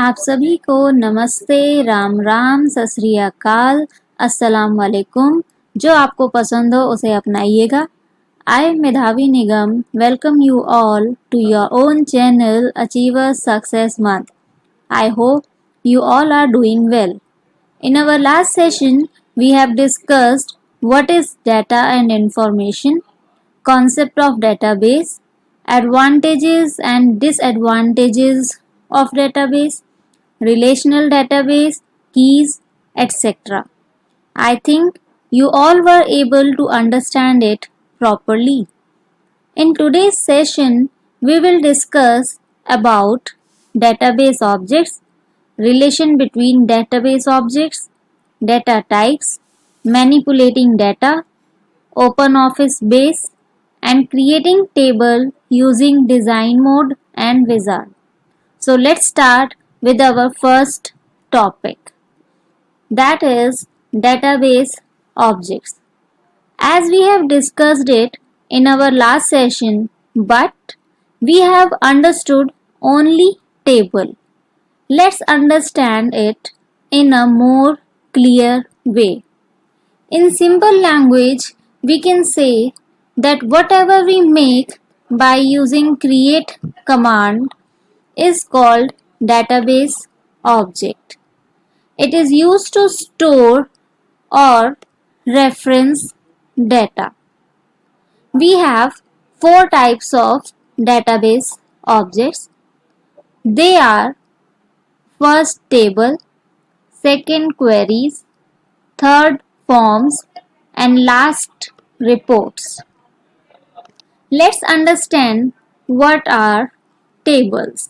आप सभी को नमस्ते, राम राम, सत श्री अकाल, अस्सलाम वालेकुम। जो आपको पसंद हो उसे अपनाइएगा। I Medhavi Nigam welcome you all to your own channel achievers success month. I hope you all are doing well. In our last session, we have discussed what is data and information, concept of database, advantages and disadvantages of database, relational database, keys, etc. I think you all were able to understand it properly. In today's session, we will discuss about database objects, relation between database objects, data types, manipulating data, open office base, and creating table using design mode and wizard. So let's start with our first topic, that is database objects. As we have discussed it in our last session, but we have understood only table. Let's understand it in a more clear way. In simple language, we can say that whatever we make by using create command is called database object. It is used to store or reference data. We have four types of database objects. They are first table, second queries, third forms, and last reports. Let's understand what are tables.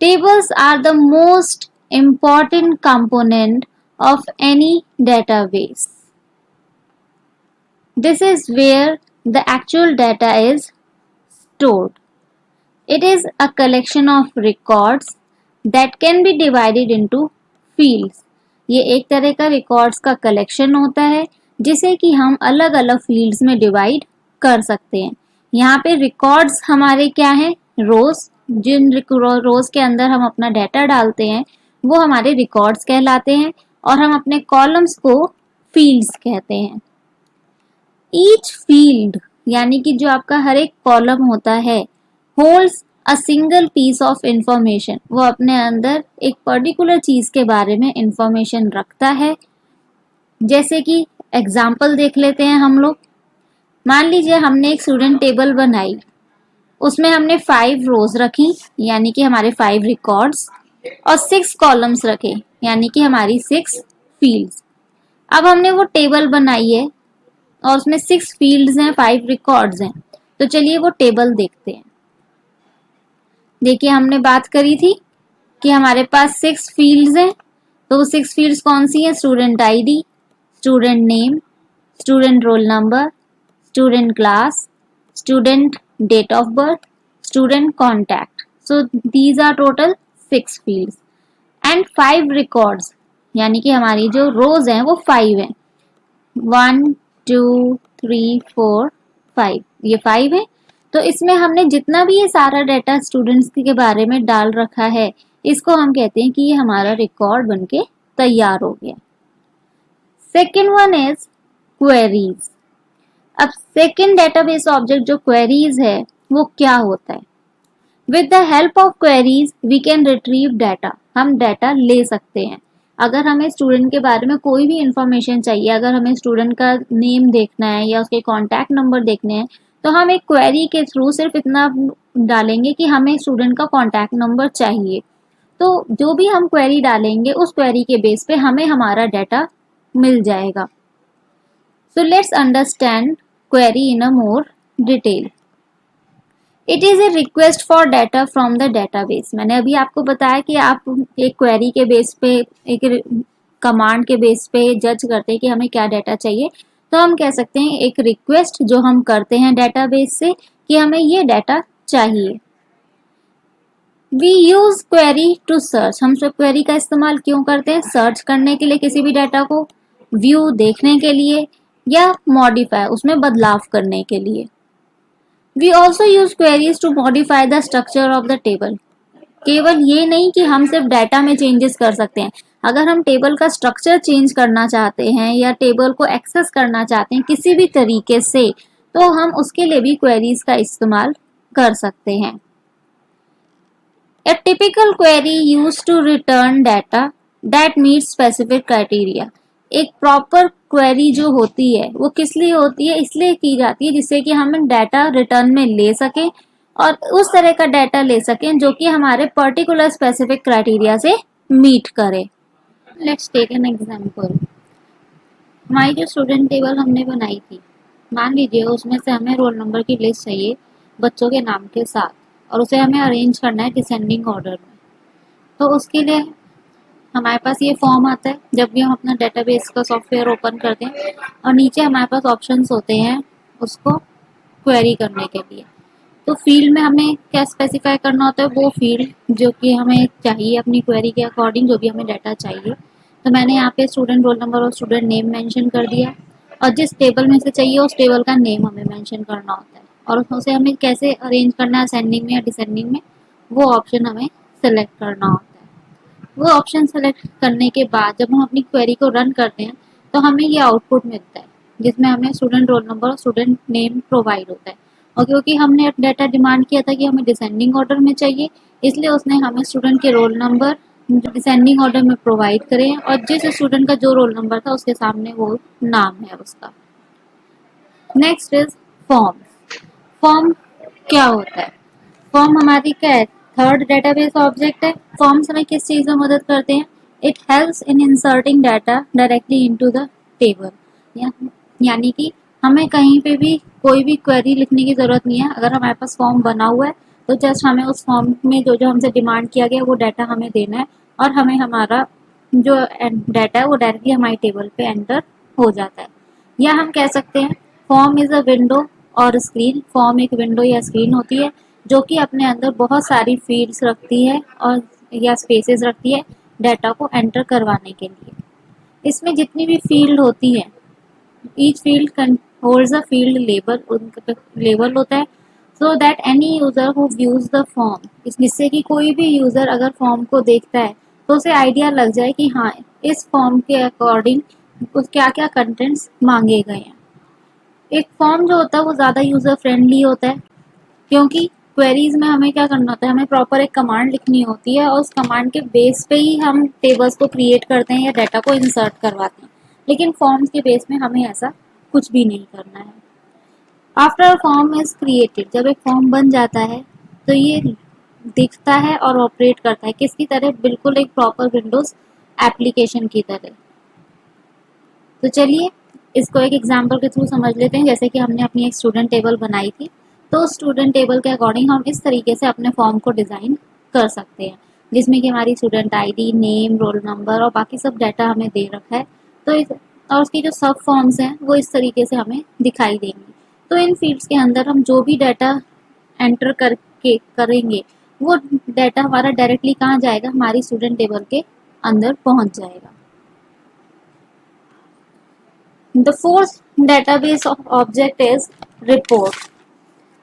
Tables are the most important component of any database. This is where the actual data is stored. It is a collection of records that can be divided into fields. ये एक तरह का records का collection होता है जिसे कि हम अलग अलग फील्ड्स में डिवाइड कर सकते हैं। यहाँ पे रिकॉर्ड्स हमारे क्या हैं? रोज। जिन रोज के अंदर हम अपना डाटा डालते हैं वो हमारे रिकॉर्ड्स कहलाते हैं और हम अपने कॉलम्स को फील्ड्स कहते हैं। ईच फील्ड यानी कि जो आपका हर एक कॉलम होता है holds a single piece of information. वो अपने अंदर एक पर्टिकुलर चीज के बारे में इंफॉर्मेशन रखता है। जैसे कि एग्जाम्पल देख लेते हैं हम लोग। मान लीजिए हमने एक स्टूडेंट टेबल बनाई, उसमें हमने 5 रोज रखी यानी कि हमारे 5 रिकॉर्ड्स और 6 कॉलम्स रखे यानी कि हमारी 6 फील्ड्स। अब हमने वो टेबल बनाई है और उसमें 6 फील्ड्स हैं, 5 रिकॉर्ड्स हैं। तो चलिए वो टेबल देखते हैं। देखिए हमने बात करी थी कि हमारे पास 6 फील्ड्स हैं। तो वो 6 फील्ड्स कौन सी हैं? Student ID, student name, student roll number, student class, student date of birth, student contact. So these are total 6 fields and 5 records यानी कि हमारी जो रोज हैं वो 5 हैं। 1 2 3 4 5, ये 5 है। तो इसमें हमने जितना भी ये सारा डाटा स्टूडेंट्स के बारे में डाल रखा है इसको हम कहते हैं कि ये हमारा रिकॉर्ड बनके तैयार हो गया। Second one is queries. अब सेकेंड डेटाबेस ऑब्जेक्ट जो क्वेरीज है वो क्या होता है? With the help of queries we can retrieve data. हम डाटा ले सकते हैं। अगर हमें स्टूडेंट के बारे में कोई भी इंफॉर्मेशन चाहिए, अगर हमें स्टूडेंट का नेम देखना है या उसके कॉन्टैक्ट नंबर देखने हैं तो हम एक क्वेरी के थ्रू सिर्फ इतना डालेंगे कि हमें स्टूडेंट का कॉन्टैक्ट नंबर चाहिए। तो जो भी हम क्वेरी डालेंगे उस क्वेरी के बेस पे हमें हमारा डाटा मिल जाएगा। So let's understand query in a more detail. It is a request for data from the database. मैंने अभी आपको बताया कि आप एक क्वेरी के बेस पे, एक कमांड के बेस पे जज करते हैं कि हमें क्या डाटा चाहिए। तो हम कह सकते हैं एक रिक्वेस्ट जो हम करते हैं डेटाबेस से कि हमें ये डाटा चाहिए। We use query to search. हम सब क्वेरी का इस्तेमाल क्यों करते हैं? सर्च करने के लिए किसी भी डाटा को, व्यू देखने के लिए या मॉडिफाई उसमें बदलाव करने के लिए। We also use queries to modify the structure of the table. केवल ये नहीं कि हम सिर्फ डाटा में चेंजेस कर सकते हैं, अगर हम टेबल का स्ट्रक्चर चेंज करना चाहते हैं या टेबल को एक्सेस करना चाहते हैं किसी भी तरीके से, तो हम उसके लिए भी क्वेरीज का इस्तेमाल कर सकते हैं। A typical query used to return data that meets specific criteria. एक प्रॉपर क्वेरी जो होती है वो किस लिए होती है, इसलिए की जाती है जिससे कि हम डाटा रिटर्न में ले सकें और उस तरह का डाटा ले सकें जो कि हमारे पर्टिकुलर स्पेसिफिक क्राइटेरिया से मीट करे। Let's take an example. हमारी जो स्टूडेंट टेबल हमने बनाई थी, मान लीजिए उसमें से हमें रोल नंबर की लिस्ट चाहिए बच्चों के नाम के साथ, और उसे हमें अरेंज करना है डिसेंडिंग ऑर्डर में। तो उसके लिए हमारे पास ये फॉर्म आता है जब भी हम अपना डेटाबेस का सॉफ्टवेयर ओपन करते हैं, और नीचे हमारे पास ऑप्शंस होते हैं उसको क्वेरी करने के लिए। तो फील्ड में हमें क्या स्पेसिफाई करना होता है, वो फील्ड जो कि हमें चाहिए अपनी क्वेरी के अकॉर्डिंग, जो भी हमें डाटा चाहिए। तो मैंने यहाँ पे स्टूडेंट रोल नंबर और स्टूडेंट नेम मेंशन कर दिया, और जिस टेबल में से चाहिए उस टेबल का नेम हमें मेंशन करना होता है, और उसे हमें कैसे अरेंज करना है, असेंडिंग में या डिसेंडिंग में, वो ऑप्शन हमें सेलेक्ट करना होता है। वो ऑप्शन सेलेक्ट करने के बाद जब हम अपनी क्वेरी को रन करते हैं तो हमें ये आउटपुट मिलता है जिसमें हमें स्टूडेंट रोल नंबर और स्टूडेंट नेम प्रोवाइड होता है। और क्योंकि हमने डाटा डिमांड किया था कि हमें डिसेंडिंग ऑर्डर में चाहिए, इसलिए उसने हमें स्टूडेंट के रोल नंबर जो डिसेंडिंग ऑर्डर में प्रोवाइड करे हैं, और जिस स्टूडेंट का जो रोल नंबर था उसके सामने वो नाम है उसका। Next is form. फॉर्म क्या होता है? फॉर्म हमारी क्या है? थर्ड डेटाबेस ऑब्जेक्ट है। फॉर्म्स हमें किस चीज में मदद करते हैं? It helps in inserting data directly into the table. यानी कि हमें कहीं पे भी कोई भी क्वेरी लिखने की जरूरत नहीं है, अगर हमारे पास फॉर्म बना हुआ है तो जस्ट हमें उस फॉर्म में जो जो हमसे डिमांड किया गया वो डाटा हमें देना है, और हमें हमारा जो डाटा है वो डायरेक्टली हमारी टेबल पे एंटर हो जाता है। या हम कह सकते हैं फॉर्म इज अ विंडो और स्क्रीन। फॉर्म एक विंडो या स्क्रीन होती है जो कि अपने अंदर बहुत सारी फील्ड्स रखती है और या स्पेसेस रखती है डाटा को एंटर करवाने के लिए। इसमें जितनी भी फील्ड होती है, each field holds a field label, उनका लेबल होता है, so that any user who views the form, जिससे कि कोई भी यूजर अगर फॉर्म को देखता है तो उसे आइडिया लग जाए कि हाँ इस फॉर्म के अकॉर्डिंग क्या क्या कंटेंट्स मांगे गए हैं। एक फॉर्म जो होता है वो ज़्यादा यूज़र फ्रेंडली होता है, क्योंकि क्वेरीज में हमें क्या करना होता है, हमें प्रॉपर एक कमांड लिखनी होती है और उस कमांड के बेस पे ही हम टेबल्स को क्रिएट करते हैं या डाटा को इंसर्ट करवाते हैं। लेकिन फॉर्म्स के बेस में हमें ऐसा कुछ भी नहीं करना है। After a form is created, जब एक फॉर्म बन जाता है तो ये दिखता है और ऑपरेट करता है किसकी तरह? बिल्कुल एक प्रॉपर विंडोज एप्लीकेशन की तरह। तो चलिए इसको एक एग्जाम्पल के थ्रू समझ लेते हैं। जैसे कि हमने अपनी एक स्टूडेंट टेबल बनाई थी, तो स्टूडेंट टेबल के अकॉर्डिंग हम इस तरीके से अपने फॉर्म को डिज़ाइन कर सकते हैं, जिसमें कि हमारी student ID, name, roll number और बाकी सब डाटा हमें दे रखा है। तो और उसकी जो सब फॉर्म्स हैं वो इस तरीके से हमें दिखाई देंगी। तो इन फील्ड्स के अंदर हम जो भी डाटा एंटर करके करेंगे वो डाटा हमारा डायरेक्टली कहाँ जाएगा? हमारी स्टूडेंट टेबल के अंदर पहुँच जाएगा। The fourth database object is report.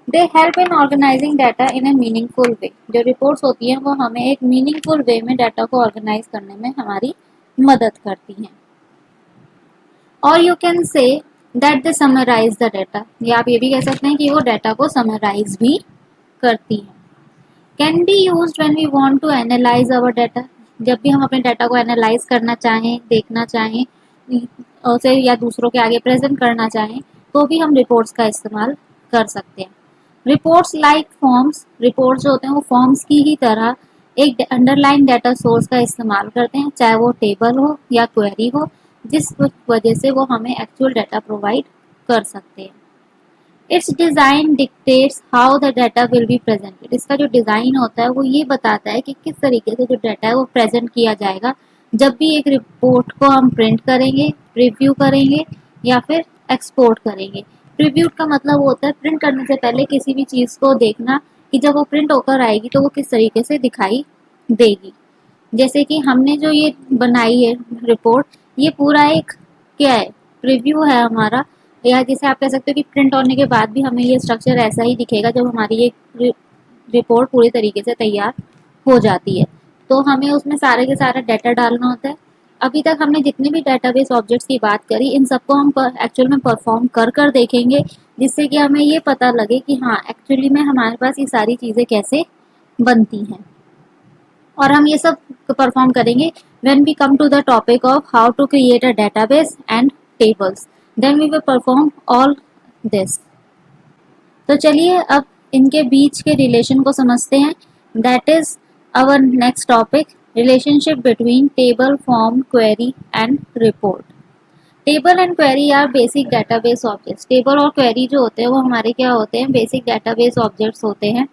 They help in organizing data in a meaningful way. जो reports होती हैं वो हमें एक meaningful way में डाटा को organize करने में हमारी मदद करती हैं। और you can say that they summarize the data. या आप ये भी कह सकते हैं कि वो डाटा को summarize भी करती हैं। Can be used when we want to analyze our data. जब भी हम अपने डाटा को एनालाइज करना चाहें, देखना चाहें, उसे या दूसरों के आगे प्रेजेंट करना चाहें, तो भी हम रिपोर्ट्स का इस्तेमाल कर सकते हैं। रिपोर्ट्स लाइक फॉर्म्स, रिपोर्ट्स जो होते हैं वो फॉर्म्स की ही तरह एक अंडरलाइन डाटा सोर्स का इस्तेमाल करते हैं, चाहे वो टेबल हो या क्वेरी हो, जिस वजह से वो हमें एक्चुअल डाटा प्रोवाइड कर सकते हैं। It's design dictates how the data will be presented. इसका जो डिज़ाइन होता है वो ये बताता है कि किस तरीके से जो डाटा है वो प्रेजेंट किया जाएगा जब भी एक रिपोर्ट को हम प्रिंट करेंगे, प्रीव्यू करेंगे या फिर एक्सपोर्ट करेंगे। प्रीव्यू का मतलब होता है प्रिंट करने से पहले किसी भी चीज़ को देखना कि जब वो प्रिंट होकर आएगी तो वो किस तरीके से दिखाई देगी। जैसे कि हमने जो ये बनाई है रिपोर्ट, ये पूरा एक क्या है? प्रीव्यू है हमारा, या जिसे आप कह सकते हो कि प्रिंट होने के बाद भी हमें ये स्ट्रक्चर ऐसा ही दिखेगा जब हमारी ये रिपोर्ट पूरी तरीके से तैयार हो जाती है। तो हमें उसमें सारे के सारा डाटा डालना होता है। अभी तक हमने जितने भी डेटाबेस ऑब्जेक्ट्स की बात करी, इन सबको हम एक्चुअल में परफॉर्म कर कर देखेंगे, जिससे कि हमें ये पता लगे कि हाँ एक्चुअली में हमारे पास ये सारी चीज़ें कैसे बनती हैं। और हम ये सब परफॉर्म करेंगे when we come to the topic of how to create a database and tables, then we will perform all this. तो चलिए अब इनके बीच के रिलेशन को समझते हैं। That is our next topic, relationship between table, form, query and report. Table and query are basic database objects. Table और query जो होते हैं वो हमारे क्या होते हैं, बेसिक डेटाबेस ऑब्जेक्ट्स होते हैं।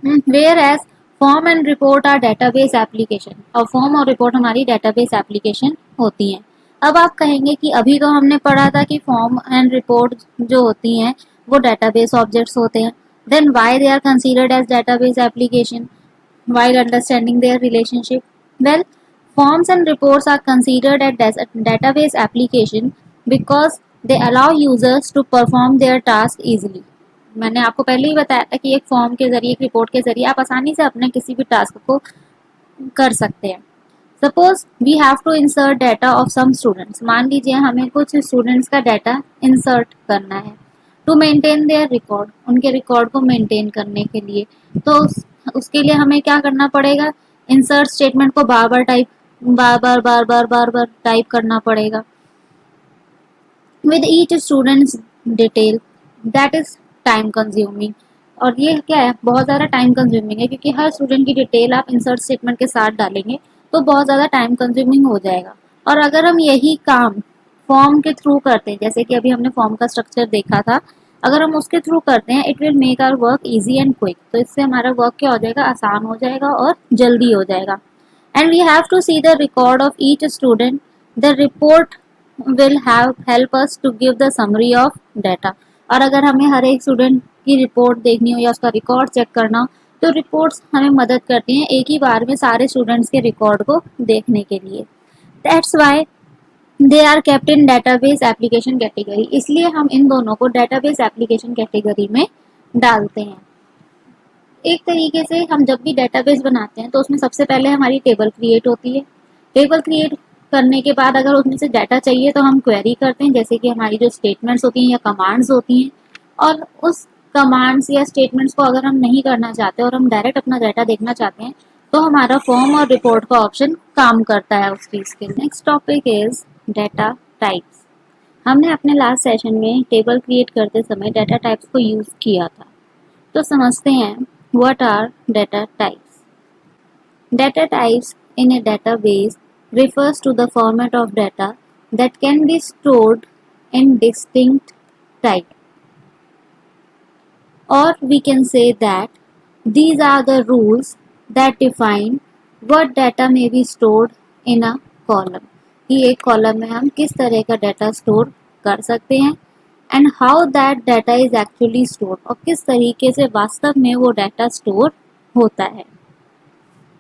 Whereas form and report are database application, और फॉर्म और रिपोर्ट हमारी डेटाबेस एप्लीकेशन होती हैं। अब आप कहेंगे कि अभी तो हमने पढ़ा था कि फॉर्म एंड रिपोर्ट जो होती हैं वो डेटाबेस ऑब्जेक्ट्स होते हैं, then why they are considered as database application while understanding their relationship? Well, forms and reports are considered as database application because they allow users to perform their task easily. मैंने आपको पहले ही बताया था कि एक form के जरिए, एक रिपोर्ट के जरिए आप आसानी से अपने किसी भी टास्क को कर सकते हैं। Suppose we have to insert data of some students, मान लीजिए हमें कुछ स्टूडेंट्स का डाटा इंसर्ट करना है टू मेंटेन देयर रिकॉर्ड, उनके रिकॉर्ड को मेंटेन करने के लिए। तो उसके लिए हमें क्या करना पड़ेगा, इंसर्ट स्टेटमेंट को बार बार टाइप करना पड़ेगा with each students detail, that is time consuming. और ये क्या है, बहुत ज़्यादा टाइम कंज्यूमिंग है, क्योंकि हर स्टूडेंट की डिटेल आप इंसर्ट स्टेटमेंट के साथ डालेंगे तो बहुत ज़्यादा टाइम कंज्यूमिंग हो जाएगा। और अगर हम यही काम फॉर्म के थ्रू करते हैं, जैसे कि अभी हमने फॉर्म का स्ट्रक्चर देखा था, अगर हम उसके थ्रू करते हैं, it will make our work easy and quick. तो इससे हमारा वर्क क्या हो जाएगा, आसान हो जाएगा और जल्दी हो जाएगा। And we have to see the record of each student, the report will have help us to give the summary of data। और अगर हमें हर एक स्टूडेंट की रिपोर्ट देखनी हो या उसका रिकॉर्ड चेक करना हो, तो रिपोर्ट्स हमें मदद करती हैं एक ही बार में सारे स्टूडेंट्स के रिकॉर्ड को देखने के लिए। That's why they are kept in database application category, इसलिए हम इन दोनों को डेटाबेस एप्लीकेशन कैटेगरी में डालते हैं। एक तरीके से हम जब भी डेटाबेस बनाते हैं तो उसमें सबसे पहले हमारी टेबल क्रिएट होती है। टेबल क्रिएट करने के बाद अगर उसमें से डाटा चाहिए तो हम क्वेरी करते हैं, जैसे कि हमारी जो स्टेटमेंट्स होती हैं या कमांड्स होती हैं। और उस कमांड्स या स्टेटमेंट्स को अगर हम नहीं करना चाहते और हम डायरेक्ट अपना डाटा देखना चाहते हैं, तो हमारा फॉर्म और रिपोर्ट का ऑप्शन काम करता है उस चीज़ के लिए। Next topic is data types. हमने अपने लास्ट सेशन में टेबल क्रिएट करते समय डाटा टाइप्स को यूज़ किया था, तो समझते हैं what are data types. Data types in a database refers to the format of data that can be stored in distinct type, or we can say that these are the rules that define what data may be stored in a column, कि एक column में हम किस तरह का data store कर सकते हैं, and how that data is actually store, और किस तरीके से वास्तव में वो डाटा स्टोर होता है।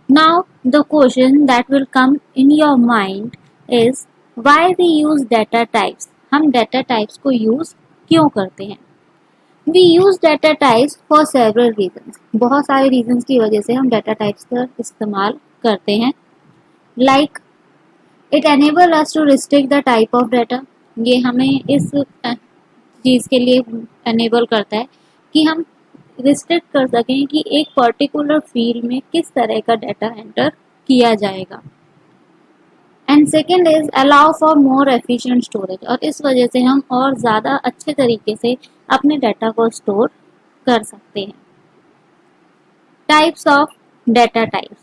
Now the question that will come in your mind is why we use data types. हम डाटा टाइप्स को यूज क्यों करते हैं? We use data types for several reasons, बहुत सारे रीजंस की वजह से हम डाटा टाइप्स का इस्तेमाल करते हैं। Like it enable us to restrict the type of data, ये हमें इस चीज़ के लिए एनेबल करता है कि हम रिस्ट्रिक्ट कर सकें कि एक पर्टिकुलर फील्ड में किस तरह का डाटा एंटर किया जाएगा। And second is allow for more efficient storage, और इस वजह से हम और ज़्यादा अच्छे तरीके से अपने डाटा को स्टोर कर सकते हैं। टाइप्स ऑफ डाटा टाइप्स,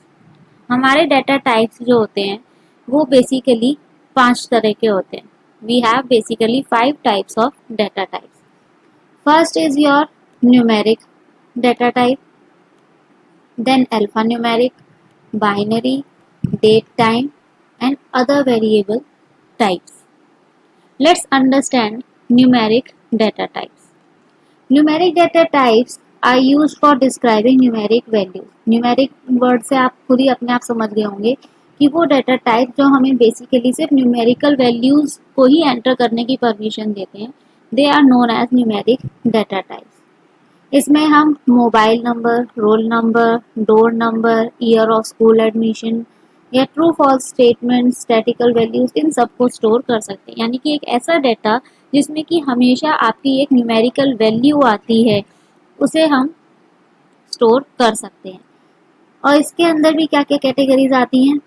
हमारे डाटा टाइप्स जो होते हैं वो बेसिकली 5 तरह के होते हैं। We have basically 5 types of data types. First is your numeric data type, then alphanumeric, binary, date time, and other variable types. Let's understand numeric data types. Numeric data types are used for describing numeric values. Numeric word से आप खुद ही अपने आप समझ गए होंगे कि वो डाटा टाइप जो हमें बेसिकली सिर्फ न्यूमेरिकल वैल्यूज को ही एंटर करने की परमिशन देते हैं, they are known as numeric data types. इसमें हम mobile number, roll number, door number, year of school admission या true false statement, statical values, इन सबको स्टोर कर सकते हैं। यानी कि एक ऐसा डाटा जिसमें कि हमेशा आपकी एक न्यूमेरिकल वैल्यू आती है, उसे हम स्टोर कर सकते हैं। और इसके अंदर भी क्या क्या कैटेगरीज आती हैं?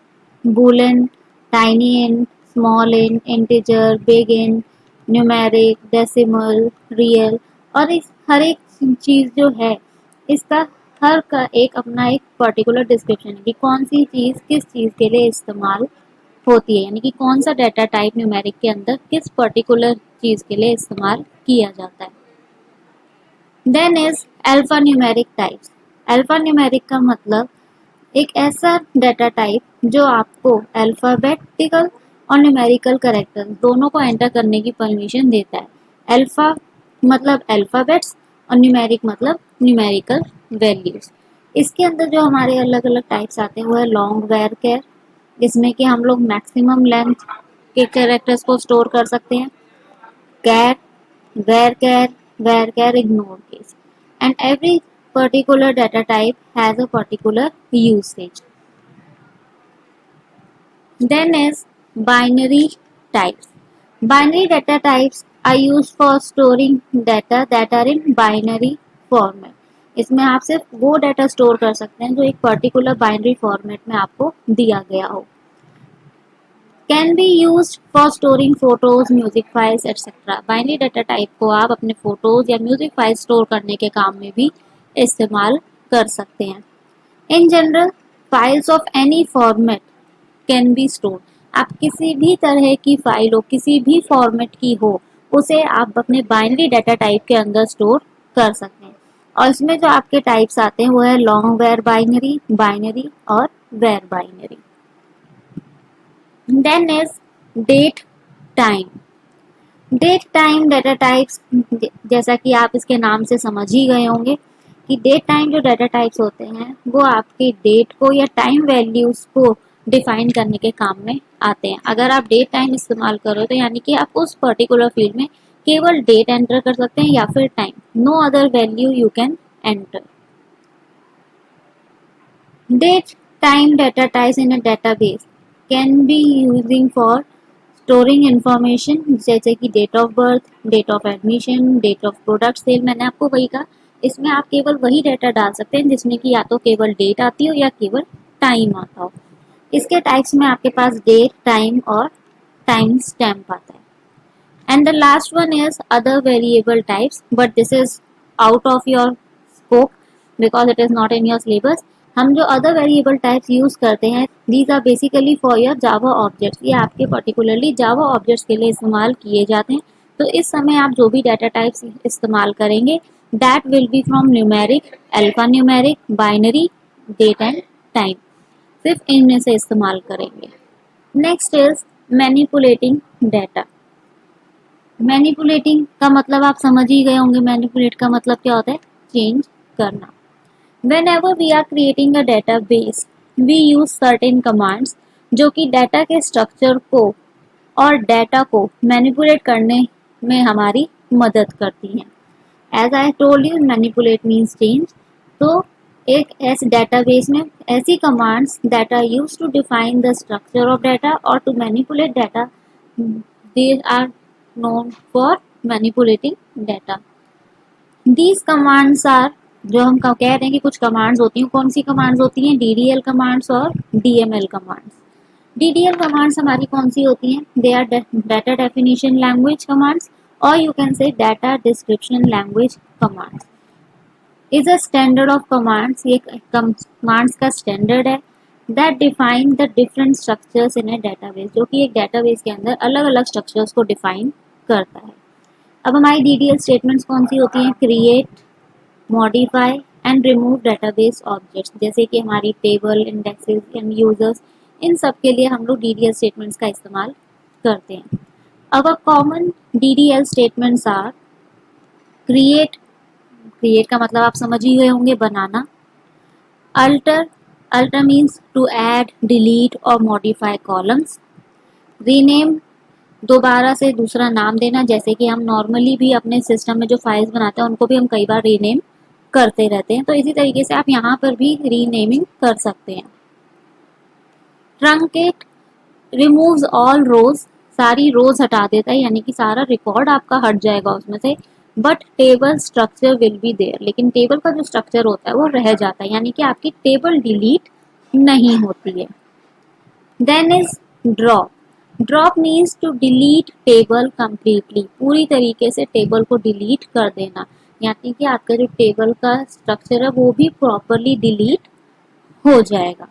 Boolean, tiny int, small int, integer, big int, numeric, decimal, real. और इस हर एक चीज़ जो है, इसका हर का एक अपना एक पर्टिकुलर डिस्क्रिप्शन है कि कौन सी चीज़ किस चीज़ के लिए इस्तेमाल होती है, यानी कि कौन सा डाटा टाइप न्यूमेरिक के अंदर किस पर्टिकुलर चीज़ के लिए इस्तेमाल किया जाता है। Then is alpha numeric types. Alpha numeric का मतलब एक ऐसा डाटा टाइप जो आपको अल्फ़ाबेटिकल और न्यूमेरिकल कैरेक्टर दोनों को एंटर करने की परमिशन देता है। अल्फ़ा मतलब अल्फ़ाबेट्स और न्यूमेरिक मतलब न्यूमेरिकल वैल्यूज। इसके अंदर जो हमारे अलग अलग टाइप्स आते हैं वो है लॉन्ग वेर केयर, जिसमें कि हम लोग मैक्सिमम लेंथ के कैरेक्टर्स को स्टोर कर सकते हैं। कैर, where care ignore case, and every particular data type has a particular usage. Then is binary types. Binary data types are used for storing data that are in binary format. इसमें आप सिर्फ वो data store कर सकते हैं जो एक particular binary format में आपको दिया गया हो। Can be use for storing photos, music files etcetera. Binary data type को आप अपने फोटोज या म्यूजिक फाइल स्टोर करने के काम में भी इस्तेमाल कर सकते हैं। In general files of any format can be store. आप किसी भी तरह की फाइल हो, किसी भी फॉर्मेट की हो, उसे आप अपने बाइनरी डाटा टाइप के अंदर स्टोर कर सकते हैं। और इसमें जो आपके टाइप्स आते हैं वो है लॉन्ग वेर बाइनरी, बाइनरी और var binary. Then is date time. Date time data types, जैसा कि आप इसके नाम से समझ ही गए होंगे कि डेट टाइम जो डाटा टाइप्स होते हैं वो आपके डेट को या टाइम वैल्यूज को डिफाइन करने के काम में आते हैं। अगर आप डेट टाइम इस्तेमाल करो तो यानी कि आप उस पर्टिकुलर फील्ड में केवल डेट एंटर कर सकते हैं या फिर time, no other value you can enter. Date time data types in a database can be using for storing information जैसे कि date of birth, date of admission, date of product sale. मैंने आपको वही कहा, इसमें आप केवल वही डाटा डाल सकते हैं जिसमें कि या तो केवल डेट आती हो या केवल टाइम आता हो। इसके टाइप्स में आपके पास डेट, टाइम और टाइम स्टैम्प आता है। And the last one is other variable types, but this is out of your scope because it is not in your syllabus. हम जो other variable types use करते हैं, these are basically for your Java objects. ये आपके particularly Java objects के लिए इस्तेमाल किए जाते हैं। तो इस समय आप जो भी data types इस्तेमाल करेंगे, that will be from numeric, alphanumeric, binary, date and time. सिर्फ इनमें से इस्तेमाल करेंगे। Next is manipulating data. Manipulating का मतलब आप समझ ही गए होंगे। मैनिपुलेट का मतलब क्या होता है? चेंज करना। Whenever we are creating a database we use certain commands जो कि डाटा के स्ट्रक्चर को और डाटा को मैनिपुलेट करने में हमारी मदद करती हैं। As I told you, manipulate means change. तो एक ऐसे डेटाबेस में ऐसी commands that are used to define the structure of data और to manipulate data, they are known for manipulating data. These commands are, जो हम कह रहे हैं कि कुछ कमांड्स होती हैं, कौन सी कमांड्स होती हैं? DDL कमांड्स और DML कमांड्स। DDL कमांड्स हमारी कौन सी होती हैं? They are data definition language commands और you can say data description language commands. Is a standard of commands, ये कमांड्स का स्टैंडर्ड है that define the different structures in a database, जो कि एक डेटाबेस के अंदर अलग अलग स्ट्रक्चर्स को डिफाइन करता है। अब हमारी DDL स्टेटमेंट्स कौन सी होती हैं? Create, modify and remove database objects, जैसे कि हमारी टेबल, इंडेक्सेस एंड यूजर्स, इन सब के लिए हम लोग DDL स्टेटमेंट्स का इस्तेमाल करते हैं। अब common DDL statements are create, create का मतलब आप समझ ही गए होंगे, बनाना। Alter, alter means to add, delete और मॉडिफाई कॉलम्स। रीनेम, दोबारा से दूसरा नाम देना, जैसे कि हम नॉर्मली भी अपने सिस्टम में जो फाइल्स बनाते हैं उनको भी हम कई बार रीनेम करते रहते हैं। तो इसी तरीके से आप यहाँ पर भी रीनेमिंग कर सकते हैं। ट्रंकेट रिमूव्स ऑल रोज, सारी रोज हटा देता है, यानी कि सारा रिकॉर्ड आपका हट जाएगा उसमें से। But table structure will be there, लेकिन टेबल का जो स्ट्रक्चर होता है वो रह जाता है, यानी कि आपकी टेबल डिलीट नहीं होती है। Then is drop. Drop means to delete table completely, पूरी तरीके से टेबल को डिलीट कर देना, यानी कि आपका जो टेबल का स्ट्रक्चर है वो भी प्रॉपरली डिलीट हो जाएगा।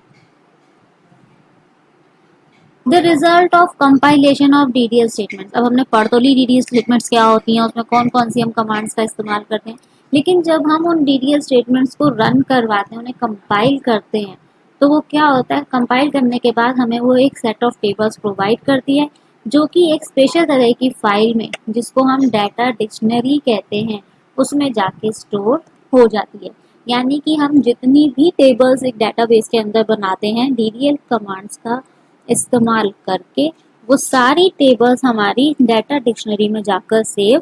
The result of compilation of DDL statements. अब हमने पढ़ तो ली डीडीएल स्टेटमेंट्स क्या होती हैं, उसमें कौन कौन सी हम कमांड्स का इस्तेमाल करते हैं, लेकिन जब हम उन डीडीएल स्टेटमेंट्स को रन करवाते हैं, उन्हें कंपाइल करते हैं, तो वो क्या होता है, कंपाइल करने के बाद हमें वो एक सेट ऑफ टेबल्स प्रोवाइड करती है, जो कि एक स्पेशल तरह की फाइल में, जिसको हम डाटा डिक्शनरी कहते हैं, उसमें जाके स्टोर हो जाती है। यानी कि हम जितनी भी टेबल्स एक डाटाबेस के अंदर बनाते हैं, डीडीएल कमांड्स का इस्तेमाल करके वो सारी टेबल्स हमारी डाटा डिक्शनरी में जाकर सेव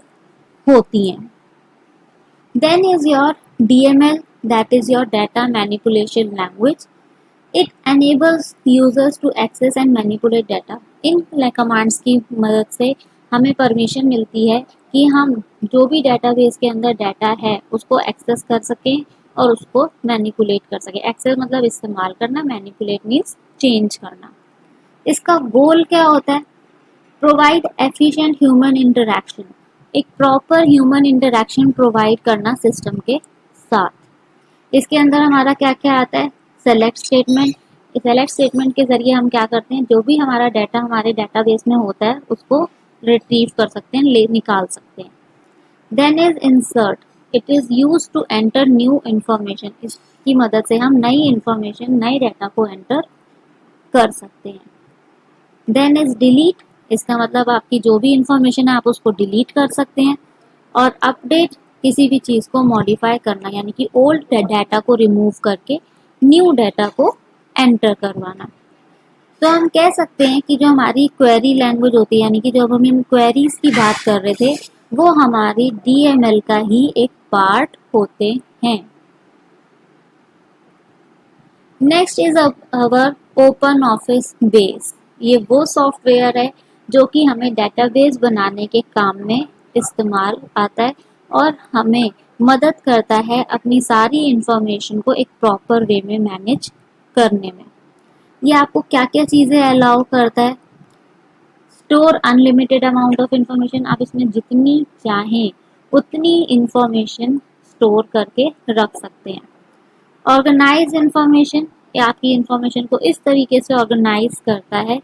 होती हैं। Then is your DML, that is your data manipulation language. It enables users to access and manipulate data. इन कमांड्स की मदद से हमें परमिशन मिलती है कि हम जो भी डाटाबेस के अंदर डाटा है उसको एक्सेस कर सकें और उसको मैनिपुलेट कर सकें। एक्सेस मतलब इस्तेमाल करना, मैनिपुलेट मीन्स चेंज करना। इसका गोल क्या होता है, प्रोवाइड एफिशिएंट ह्यूमन इंटरैक्शन, एक प्रॉपर ह्यूमन इंटरैक्शन प्रोवाइड करना सिस्टम के साथ। इसके अंदर हमारा क्या क्या आता है, सेलेक्ट स्टेटमेंट। सेलेक्ट स्टेटमेंट के जरिए हम क्या करते हैं, जो भी हमारा डाटा हमारे डाटाबेस में होता है उसको रिट्रीव कर सकते हैं, निकाल सकते हैं। Then is insert, it is use to enter new information. इसकी मदद से हम नई इंफॉर्मेशन, नए डाटा को एंटर कर सकते हैं। देन इज डिलीट, इसका मतलब आपकी जो भी इंफॉर्मेशन है आप उसको डिलीट कर सकते हैं। और अपडेट, किसी भी चीज को मॉडिफाई करना, यानी कि ओल्ड डाटा को रिमूव करके न्यू डाटा को एंटर करवाना। तो हम कह सकते हैं कि जो हमारी क्वेरी लैंग्वेज होती है, यानी कि जब हम इन क्वेरीज की बात कर रहे थे, वो हमारी DML का ही एक पार्ट होते हैं। Next is our open office base. ये वो सॉफ्टवेयर है जो कि हमें डेटाबेस बनाने के काम में इस्तेमाल आता है और हमें मदद करता है अपनी सारी इंफॉर्मेशन को एक प्रॉपर वे में मैनेज करने में। ये आपको क्या क्या चीज़ें अलाउ करता है, store unlimited amount of information, आप इसमें जितनी चाहें उतनी इंफॉर्मेशन स्टोर करके रख सकते हैं। ऑर्गेनाइज इंफॉर्मेशन, आपकी इंफॉर्मेशन को इस तरीके से ऑर्गेनाइज करता है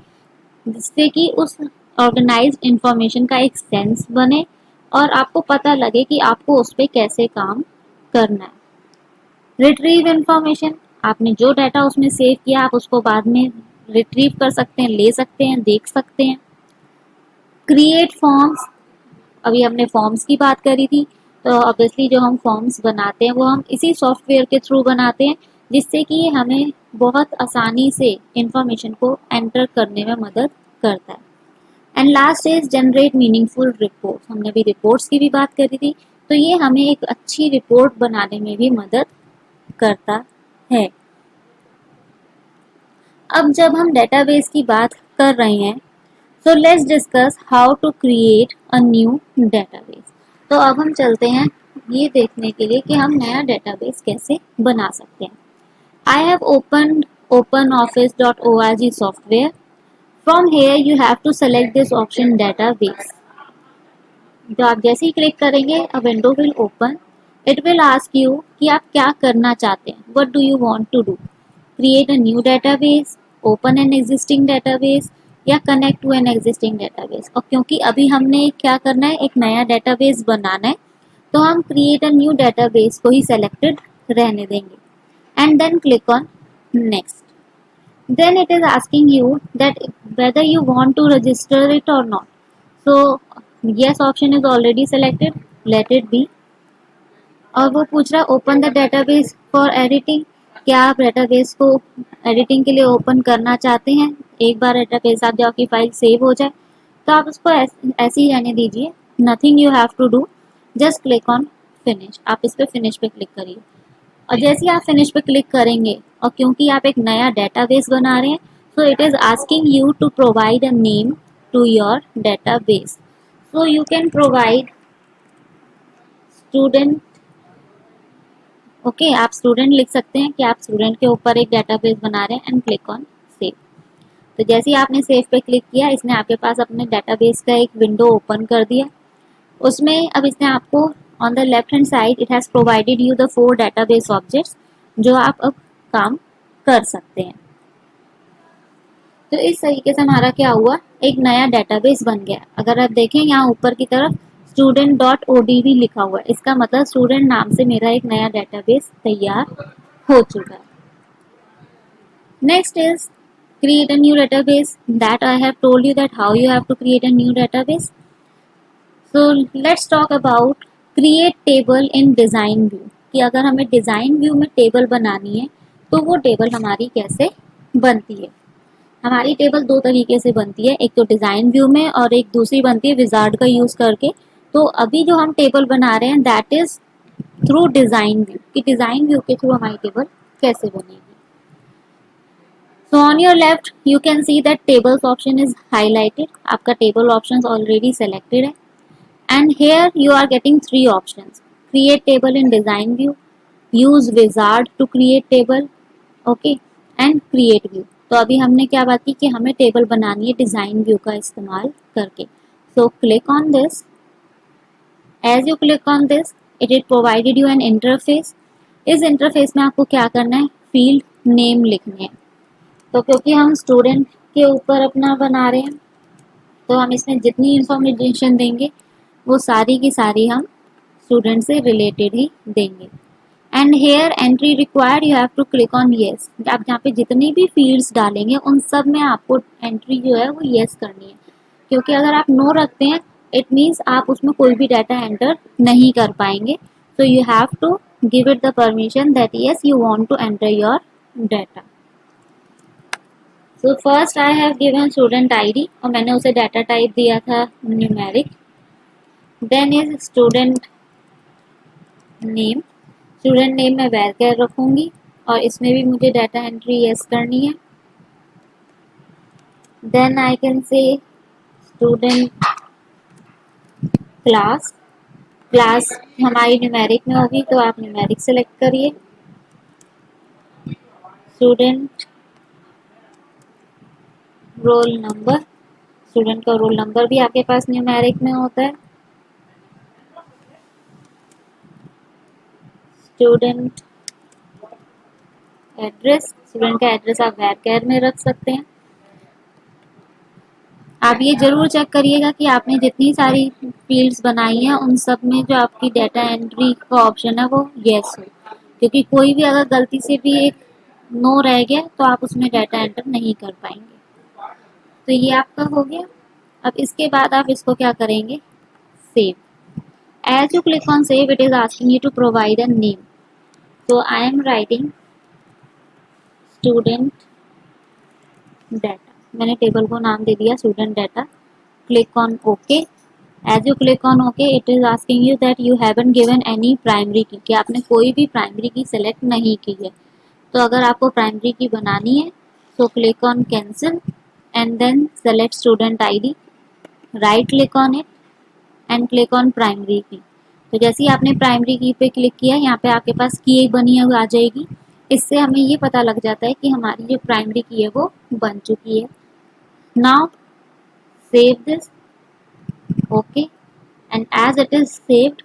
जिससे कि उस ऑर्गेनाइज्ड इंफॉर्मेशन का एक सेंस बने और आपको पता लगे कि आपको उस पर कैसे काम करना है। रिट्रीव इंफॉर्मेशन, आपने जो डाटा उसमें सेव किया आप उसको बाद में रिट्रीव कर सकते हैं, ले सकते हैं, देख सकते हैं। क्रिएट फॉर्म्स, अभी हमने फॉर्म्स की बात करी थी, तो ऑब्वियसली जो हम फॉर्म्स बनाते हैं वो हम इसी सॉफ्टवेयर के थ्रू बनाते हैं, जिससे कि हमें बहुत आसानी से इंफॉर्मेशन को एंटर करने में मदद करता है। And last is generate meaningful report. हमने भी रिपोर्ट्स की भी बात करी थी, तो ये हमें एक अच्छी रिपोर्ट बनाने में भी मदद करता है। अब जब हम डेटाबेस की बात कर रहे हैं, so let's discuss how to create a new database। तो अब हम चलते हैं ये देखने के लिए कि हम नया डेटाबेस कैसे बना सकते हैं। I have opened openoffice.org software. From here you have to select this option database। जो आप जैसे ही क्लिक करेंगे a window will open। It will ask you कि आप क्या करना चाहते हैं, what do you want to do, create a new database, open an existing database या connect to an existing database. और क्योंकि अभी हमने क्या करना है, एक नया डेटाबेस बनाना है, तो हम क्रिएट अ न्यू डेटाबेस को ही सेलेक्टेड रहने देंगे and then click on next. Then it is asking you that whether you want to register it और not. So yes option is already selected, let it be. और वो पूछ रहा है open the database for editing, क्या आप database को editing के लिए ओपन करना चाहते हैं, एक बार डेटाबेस आप जाओ की फाइल सेव हो जाए, तो आप उसको ऐसे ही रहने दीजिए, nothing you have to do, just click on finish, आप इस पे फिनिश पे क्लिक करिए। और जैसे ही आप फिनिश पे क्लिक करेंगे, और क्योंकि आप एक नया डेटाबेस बना रहे हैं, so it is asking you to provide a name to your database. So you can provide student. Okay, आप स्टूडेंट लिख सकते हैं कि आप स्टूडेंट के ऊपर एक डेटाबेस बना रहे हैं, एंड क्लिक ऑन सेव। तो जैसे ही आपने सेव पे क्लिक किया, इसने आपके पास अपने डेटाबेस का एक विंडो ओपन कर दिया। उसमें अब इसने आपको on the left hand side it has provided you the 4 database objects, जो आप अब काम कर सकते हैं। तो इस तरीके से हमारा क्या हुआ, एक नया डेटाबेस बन गया। अगर आप देखें यहाँ ऊपर की तरफ student.odb लिखा हुआ है, इसका मतलब स्टूडेंट नाम से मेरा एक नया डेटाबेस तैयार हो चुका है। Next is create a new database, that I have told you that how you have to create a new database. So let's talk about create table in design view, कि अगर हमें डिज़ाइन व्यू में table बनानी है तो वो table हमारी कैसे बनती है। हमारी टेबल दो तरीके से बनती है, एक तो डिज़ाइन व्यू में और एक दूसरी बनती है विजार्ड का यूज़ करके। तो अभी जो हम टेबल बना रहे हैं that is through design view, कि डिज़ाइन व्यू के थ्रू हमारी टेबल कैसे बनेगी। So on your left you can see that tables option is highlighted, आपका table options already selected है, and here you are getting 3 options: create table in design view, use wizard to create table, okay, and create view। तो अभी हमने क्या बात की कि हमें टेबल बनानी है डिज़ाइन व्यू का इस्तेमाल करके। So click on this, as you click on this it is provided you an interface। इस इंटरफेस में आपको क्या करना है, फील्ड नेम लिखने हैं। तो क्योंकि हम स्टूडेंट के ऊपर अपना बना रहे हैं, तो हम इसमें जितनी इंफॉर्मेशन देंगे वो सारी की सारी हम स्टूडेंट से रिलेटेड ही देंगे। And here entry required, you have to click on yes. आप जहाँ पे जितनी भी फील्ड्स डालेंगे उन सब में आपको एंट्री जो है वो येस करनी है, क्योंकि अगर आप नो रखते हैं इट मीन्स आप उसमें कोई भी डाटा एंटर नहीं कर पाएंगे। So you have to give it the permission that yes you want to enter your data. So first I have given student ID और मैंने उसे डाटा टाइप दिया था numeric. Then is student name, student name मैं varchar रखूंगी और इसमें भी मुझे डाटा एंट्री यस करनी है। Then I can say student class, class हमारी न्यूमेरिक में होगी तो आप न्यूमेरिक सेलेक्ट करिए। स्टूडेंट रोल नंबर, स्टूडेंट का रोल नंबर भी आपके पास न्यूमेरिक में होता है। स्टूडेंट एड्रेस, स्टूडेंट का एड्रेस आप वैरकर में रख सकते हैं। आप ये जरूर चेक करिएगा कि आपने जितनी सारी फील्ड्स बनाई हैं उन सब में जो आपकी डाटा एंट्री का ऑप्शन है वो यस हो, क्योंकि कोई भी अगर गलती से भी एक नो रह गया तो आप उसमें डाटा एंटर नहीं कर पाएंगे। तो ये आपका हो गया। अब इसके बाद आप इसको क्या करेंगे, save. As you click on save it is asking you to provide a name. तो I am writing student data, मैंने टेबल को नाम दे दिया student data. Click on okay. As you click on okay it is asking you that you haven't given any primary key, कि आपने कोई भी प्राइमरी की सेलेक्ट नहीं की है। तो अगर आपको प्राइमरी की बनानी है तो click on cancel and then select student ID, right click on it and click on primary key. तो जैसे ही आपने प्राइमरी की पे क्लिक किया यहाँ पे आपके पास की एक बनी हुई आ जाएगी। इससे हमें ये पता लग जाता है कि हमारी जो प्राइमरी की है वो बन चुकी है। Now save this, okay, and as it is saved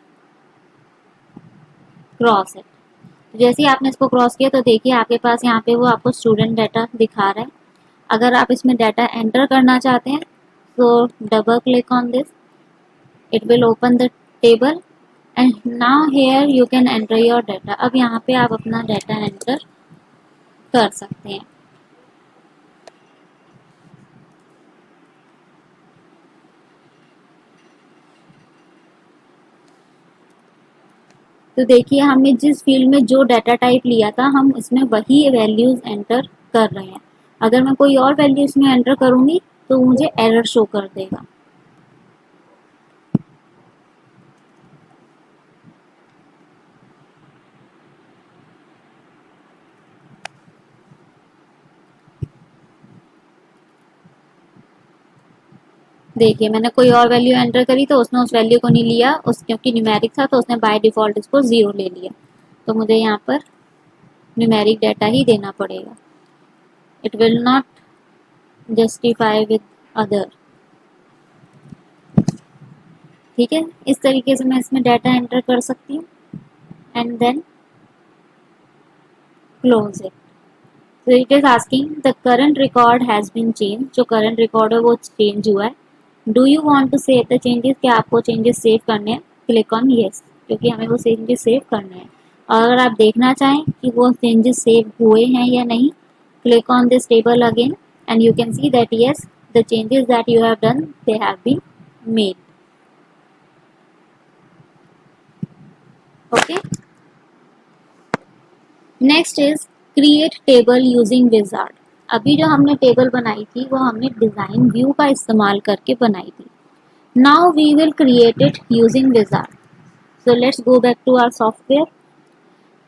cross it. जैसे ही आपने इसको क्रॉस किया तो देखिए आपके पास यहाँ पे वो आपको स्टूडेंट डाटा दिखा रहा है। अगर आप इसमें डाटा एंटर करना चाहते हैं तो double click on this, it will open the table and now here you can enter your data। अब यहाँ पे आप अपना डाटा एंटर कर सकते हैं। तो देखिए हमने जिस फील्ड में जो डाटा टाइप लिया था हम इसमें वही वैल्यूज एंटर कर रहे हैं। अगर मैं कोई और वैल्यू इसमें एंटर करूंगी तो मुझे एरर शो कर देगा। देखिए मैंने कोई और वैल्यू एंटर करी तो उसने उस वैल्यू को नहीं लिया, उस क्योंकि न्यूमेरिक था तो उसने बाय डिफॉल्ट इसको 0 ले लिया। तो मुझे यहाँ पर न्यूमेरिक डाटा ही देना पड़ेगा। It will not justify with other. ठीक है, इस तरीके से मैं इसमें डाटा एंटर कर सकती हूँ एंड देन क्लोज इट। तो it is asking the current record has been change, जो करंट रिकॉर्ड है वो चेंज हुआ है। Do you want to save the changes, क्या आपको चेंजेस सेव करने हैं? क्लिक ऑन यस, क्योंकि हमें वो चेंजेस सेव करने हैं। और अगर आप देखना चाहें कि वो चेंजेस सेव हुए हैं या नहीं, click on this table again and you can see that yes the changes that you have done they have been made. Okay, next is create table using wizard. अभी जो हमने टेबल बनाई थी वो हमने डिजाइन व्यू का इस्तेमाल करके बनाई थी। Now we will create it using wizard. So let's go back to our software.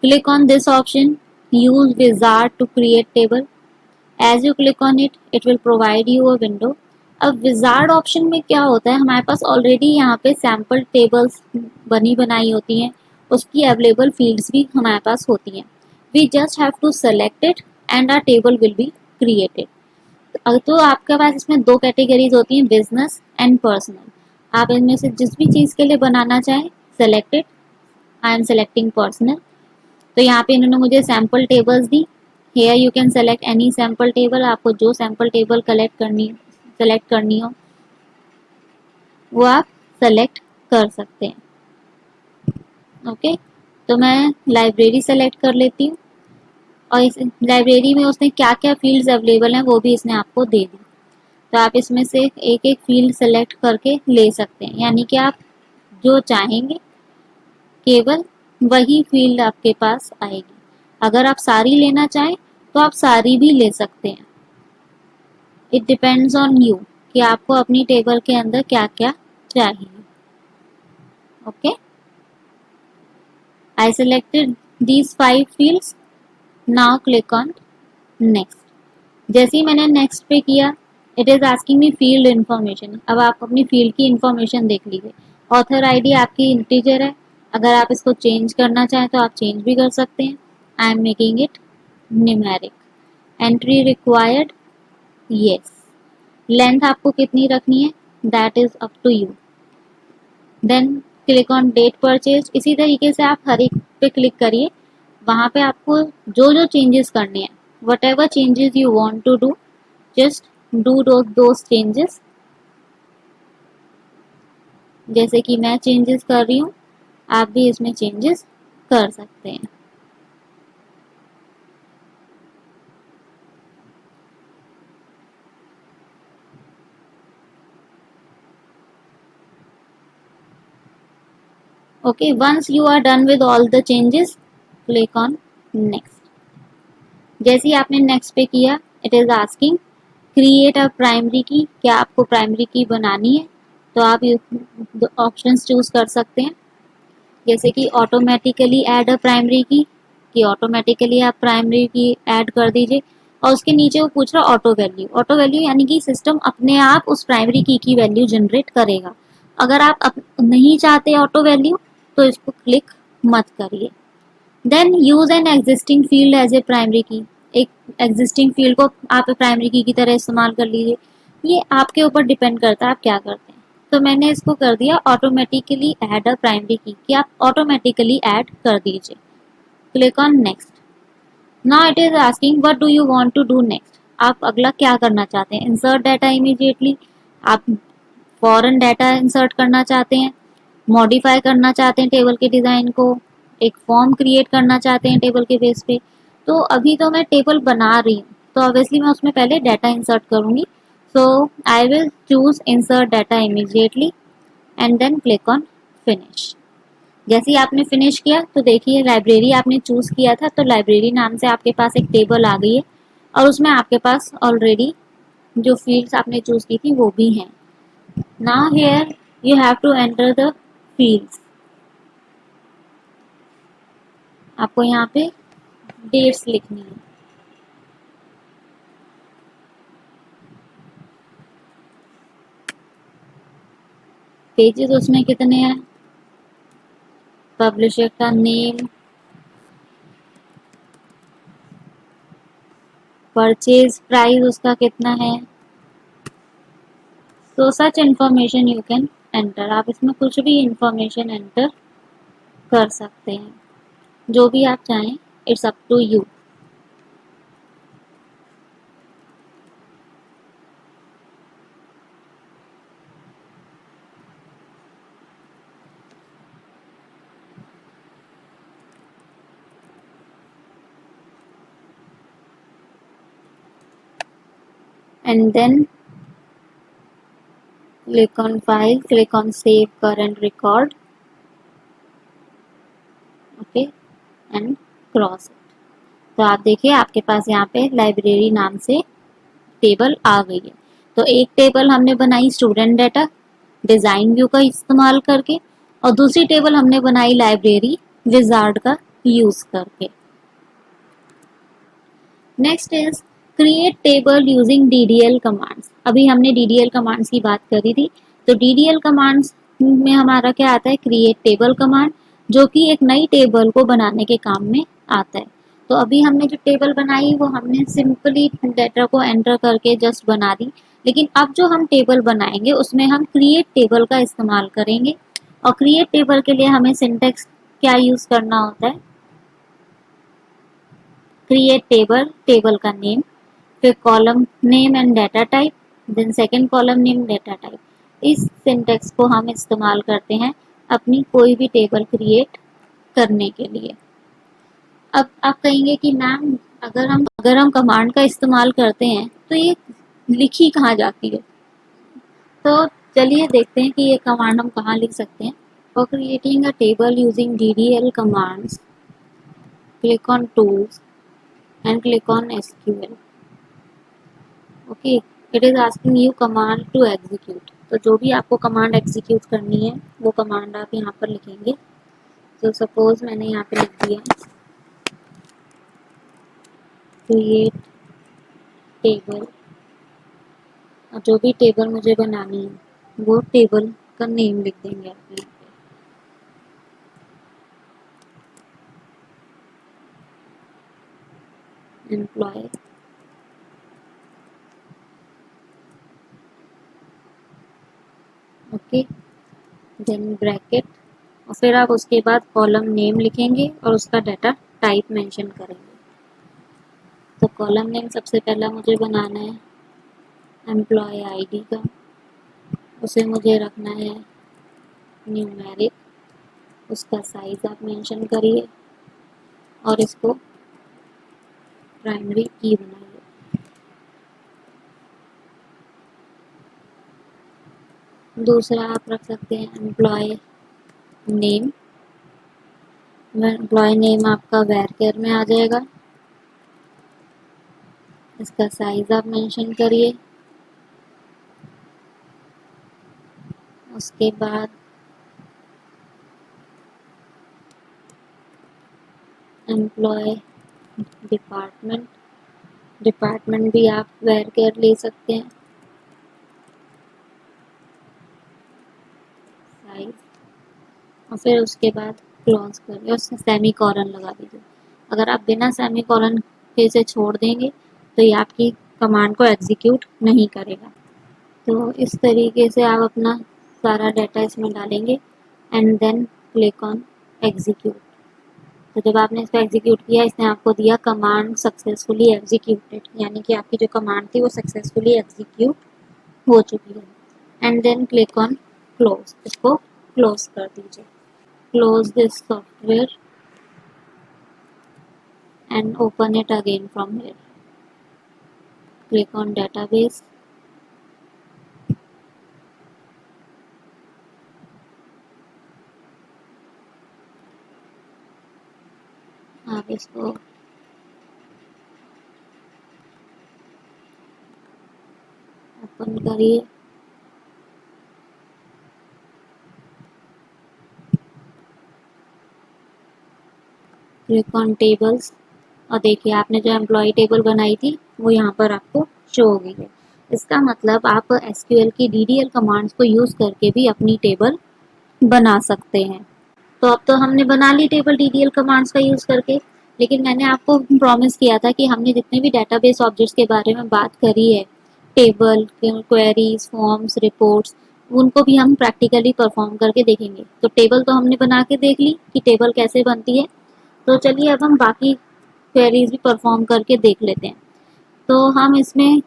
Click on this option, use wizard to create table. As you click on it, it will provide you a window. अब wizard option में क्या होता है, हमारे पास already यहाँ पे sample tables बनी बनाई होती हैं, उसकी अवेलेबल फील्ड्स भी हमारे पास होती हैं। We just have to select it and our table will be created. तो आपके पास इसमें दो कैटेगरीज होती हैं, बिजनेस एंड पर्सनल। आप इनमें से जिस भी चीज़ के लिए बनाना चाहें select it. I am selecting personal. तो यहाँ पे इन्होंने मुझे सैम्पल टेबल्स दी। Here you can select any sample table, आपको जो सैम्पल टेबल सेलेक्ट करनी हो वो आप सेलेक्ट कर सकते हैं। ओके, तो मैं लाइब्रेरी सेलेक्ट कर लेती हूँ और इस लाइब्रेरी में उसने क्या क्या फील्ड्स अवेलेबल हैं वो भी इसने आपको दे दी। तो आप इसमें से एक एक फील्ड सेलेक्ट करके ले सकते हैं, यानी कि आप जो चाहेंगे केवल वही फील्ड आपके पास आएगी। अगर आप सारी लेना चाहें तो आप सारी भी ले सकते हैं। इट डिपेंड्स ऑन यू कि आपको अपनी टेबल के अंदर क्या क्या चाहिए। Okay, I selected these 5 fields. Now click on next. जैसे ही मैंने नेक्स्ट पे किया, it is asking me field information. अब आप अपनी फील्ड की इन्फॉर्मेशन देख लीजिए। ऑथर आईडी आपकी इंटीजर है, अगर आप इसको चेंज करना चाहें तो आप चेंज भी कर सकते हैं। I am making it numeric. Entry required, yes. Length आपको कितनी रखनी है, that is up to you. Then click on date purchase. इसी तरीके से आप हर एक पे क्लिक करिए, वहां पे आपको जो जो चेंजेस करने हैं, whatever changes you want to do, just do those changes. जैसे कि मैं चेंजेस कर रही हूँ, आप भी इसमें चेंजेस कर सकते हैं। Okay, once you are done with all the changes, click on next. जैसे ही आपने नेक्स्ट पे किया, it is asking create a primary key, क्या आपको प्राइमरी की बनानी है? तो आप ऑप्शंस चूज कर सकते हैं, जैसे कि ऑटोमेटिकली ऐड अ प्राइमरी की, कि ऑटोमेटिकली आप प्राइमरी की ऐड कर दीजिए। और उसके नीचे वो पूछ रहा ऑटो वैल्यू। ऑटो वैल्यू यानी कि सिस्टम अपने आप उस प्राइमरी की वैल्यू जनरेट करेगा। अगर आप नहीं चाहते ऑटो वैल्यू तो इसको क्लिक मत करिए। Then use an existing field as a primary key, एक एग्जिस्टिंग फील्ड को आप प्राइमरी की तरह इस्तेमाल कर लीजिए। ये आपके ऊपर डिपेंड करता है आप क्या करते हैं। तो मैंने इसको कर दिया ऑटोमेटिकली ऐड अ प्राइमरी की, कि आप ऑटोमेटिकली ऐड कर दीजिए। Click on next. Now it is asking what do you want to do next. आप अगला क्या करना चाहते हैं? इंसर्ट डाटा इमीडिएटली, आप फॉरन डाटा इंसर्ट करना चाहते हैं, मॉडिफाई करना चाहते हैं टेबल के डिज़ाइन को, एक फॉर्म क्रिएट करना चाहते हैं टेबल के बेस पे। तो अभी तो मैं टेबल बना रही हूँ, तो ऑब्वियसली मैं उसमें पहले डाटा इंसर्ट करूँगी। So I will choose insert data immediately and then click on finish. जैसे ही आपने फिनिश किया तो देखिए लाइब्रेरी आपने चूज किया था, तो लाइब्रेरी नाम से आपके पास एक टेबल आ गई है और उसमें आपके पास ऑलरेडी जो फील्ड्स आपने चूज की थी वो भी हैं। Now here you have to enter the fields. आपको यहाँ पे डेट्स लिखनी है। पेजेस उसमें कितने हैं, पब्लिशर का नेम, परचेज प्राइस उसका कितना है। तो सच इंफॉर्मेशन यू कैन एंटर, आप इसमें कुछ भी इंफॉर्मेशन एंटर कर सकते हैं, जो भी आप चाहें, it's up to you. And then click on file, click on save current record, okay and cross it. तो आप देखिए आपके पास यहाँ पे लाइब्रेरी नाम से टेबल आ गई है। तो एक टेबल हमने बनाई स्टूडेंट डाटा डिजाइन व्यू का इस्तेमाल करके, और दूसरी टेबल हमने बनाई लाइब्रेरी विजार्ड का यूज करके। Next is create table using DDL commands. अभी हमने डीडीएल कमांड्स की बात करी थी, तो डीडीएल कमांड्स में हमारा क्या आता है, क्रिएट टेबल कमांड, जो कि एक नई टेबल को बनाने के काम में आता है। तो अभी हमने जो टेबल बनाई वो हमने सिंपली डाटा को एंटर करके जस्ट बना दी, लेकिन अब जो हम टेबल बनाएंगे उसमें हम क्रिएट टेबल का इस्तेमाल करेंगे। और क्रिएट टेबल के लिए हमें सिंटेक्स क्या यूज करना होता है, क्रिएट टेबल, टेबल का नेम, फिर column name and data type, then second column name data type. इस सिंटेक्स को हम इस्तेमाल करते हैं अपनी कोई भी टेबल क्रिएट करने के लिए। अब आप कहेंगे कि मैम अगर हम कमांड का इस्तेमाल करते हैं तो ये लिखी कहाँ जाती है। तो चलिए देखते हैं कि ये कमांड हम कहाँ लिख सकते हैं। For creating a table using DDL commands, click on tools and click on SQL. Okay, it is asking you command to execute. तो जो भी आपको कमांड एग्जीक्यूट करनी है वो कमांड आप यहाँ पर लिखेंगे। तो सपोज मैंने यहाँ पे लिख दिया क्रिएट टेबल, और जो भी टेबल मुझे बनानी है वो टेबल का नेम लिख देंगे आप यहाँ पे, एम्प्लॉय, ओके, देन ब्रैकेट, और फिर आप उसके बाद कॉलम नेम लिखेंगे और उसका डाटा टाइप मेंशन करेंगे। तो कॉलम नेम सबसे पहला मुझे बनाना है एम्प्लॉय आईडी का, उसे मुझे रखना है न्यूमेरिक, उसका साइज आप मेंशन करिए और इसको प्राइमरी की बनाइए। दूसरा आप रख सकते हैं एम्प्लॉय नेम, एम्प्लॉय नेम आपका वेरकेर में आ जाएगा, इसका साइज आप मेंशन करिए। उसके बाद एम्प्लॉय डिपार्टमेंट, डिपार्टमेंट भी आप वेरकेर ले सकते हैं, साइज, और फिर उसके बाद क्लोज करिए, उससे सेमी कॉलन लगा दीजिए। अगर आप बिना सेमी कॉलन के इसे छोड़ देंगे तो ये आपकी कमांड को एग्जीक्यूट नहीं करेगा। तो इस तरीके से आप अपना सारा डाटा इसमें डालेंगे and then click on execute. तो जब आपने इसको एग्जीक्यूट किया, इसने आपको दिया कमांड सक्सेसफुली एग्जीक्यूटेड, यानी कि आपकी जो कमांड थी वो सक्सेसफुली एग्जीक्यूट हो चुकी है। And then click on close, इसको क्लोज कर दीजिए। Close this software and open it again from here. Click on database, आप इसको ओपन करिए। क्लिक ऑन टेबल्स, और देखिए आपने जो एम्प्लॉय टेबल बनाई थी वो यहाँ पर आपको शो हो गई है। इसका मतलब आप एसक्यूएल की डीडीएल कमांड्स को यूज़ करके भी अपनी टेबल बना सकते हैं। तो अब तो हमने बना ली टेबल डीडीएल कमांड्स का यूज़ करके, लेकिन मैंने आपको प्रॉमिस किया था कि हमने जितने भी डेटाबेस ऑब्जेक्ट्स के बारे में बात करी है, टेबल, क्वेरीज, फॉर्म्स, रिपोर्ट्स, उनको भी हम प्रैक्टिकली परफॉर्म करके देखेंगे। तो टेबल तो हमने बना के देख ली कि टेबल कैसे बनती है, तो चलिए अब हम बाकी क्वेरीज भी परफॉर्म करके देख लेते हैं। तो हम इसमें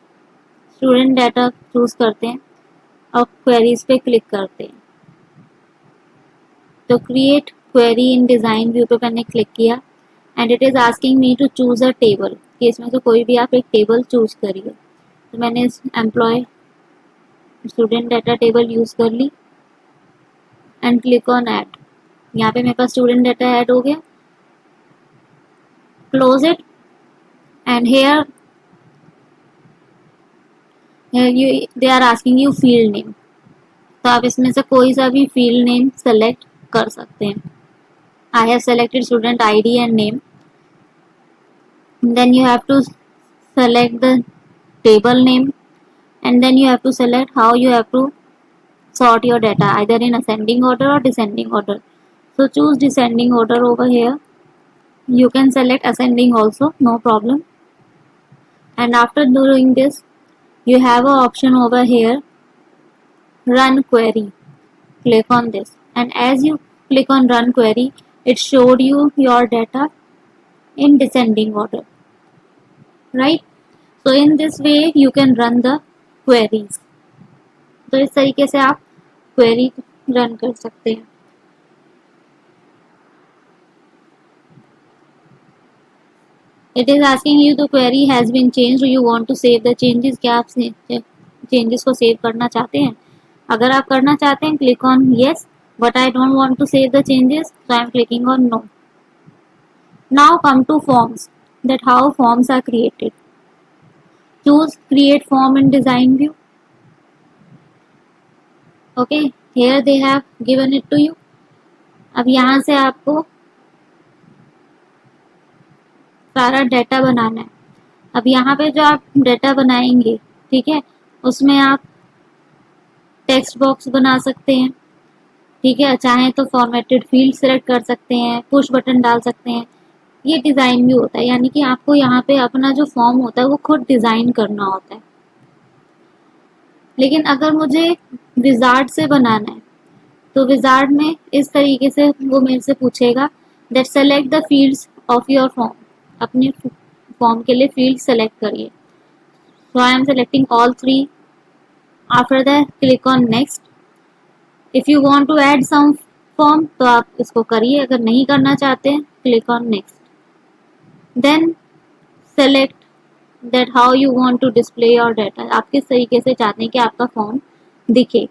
स्टूडेंट डाटा चूज़ करते हैं और क्वेरीज पे क्लिक करते हैं। तो create query in design view पे मैंने क्लिक किया and it is asking me to choose a table, कि इसमें से कोई भी आप एक टेबल चूज़ करिए। तो मैंने इस employ student data table use कर ली एंड क्लिक ऑन ऐड। यहाँ पे मेरे पास स्टूडेंट डाटा ऐड हो गया। Close it and here they are asking you field name, तो आप इसमें से कोई सा भी फील्ड नेम सेलेक्ट कर सकते हैं। I have selected student ID and name. Then you have to select the table name, and then you have to select how you have to sort your data, either in ascending order or descending order. So choose descending order over here. You can select ascending also, no problem. And after doing this, you have an option over here, run query. Click on this, and as you click on run query, it showed you your data in descending order, right? So in this way you can run the queries. तो इस तरीके से आप query run कर सकते हैं। It is asking you the query has been changed, you want to save the changes, क्या आप चेंजेस को सेव करना चाहते हैं? अगर आप करना चाहते हैं click on yes, but I don't want to save the changes, so I am clicking on no. Now come to forms, that how forms are created. Choose create form in design view. Okay, here they have given it to you. अब यहाँ से आपको सारा data बनाना है। अब यहाँ पे जो आप डाटा बनाएंगे, ठीक है, उसमें आप टेक्स्ट बॉक्स बना सकते हैं, ठीक है, चाहे तो फॉर्मेटेड फील्ड सेलेक्ट कर सकते हैं, पुश बटन डाल सकते हैं। ये डिज़ाइन भी होता है, यानी कि आपको यहाँ पे अपना जो फॉर्म होता है वो खुद डिज़ाइन करना होता है। लेकिन अगर मुझे विजार्ड से बनाना है तो विजार्ड में इस तरीके से वो मेरे से पूछेगा that select the fields of your form, अपने फॉर्म के लिए फील्ड सेलेक्ट करिए। So I am selecting all 3। After that click on next. If you want to add some form तो आप इसको करिए, अगर नहीं करना चाहते हैं click on next. Then select that how you want to display your data, आप किस तरीके से चाहते हैं कि आपका फॉर्म दिखे,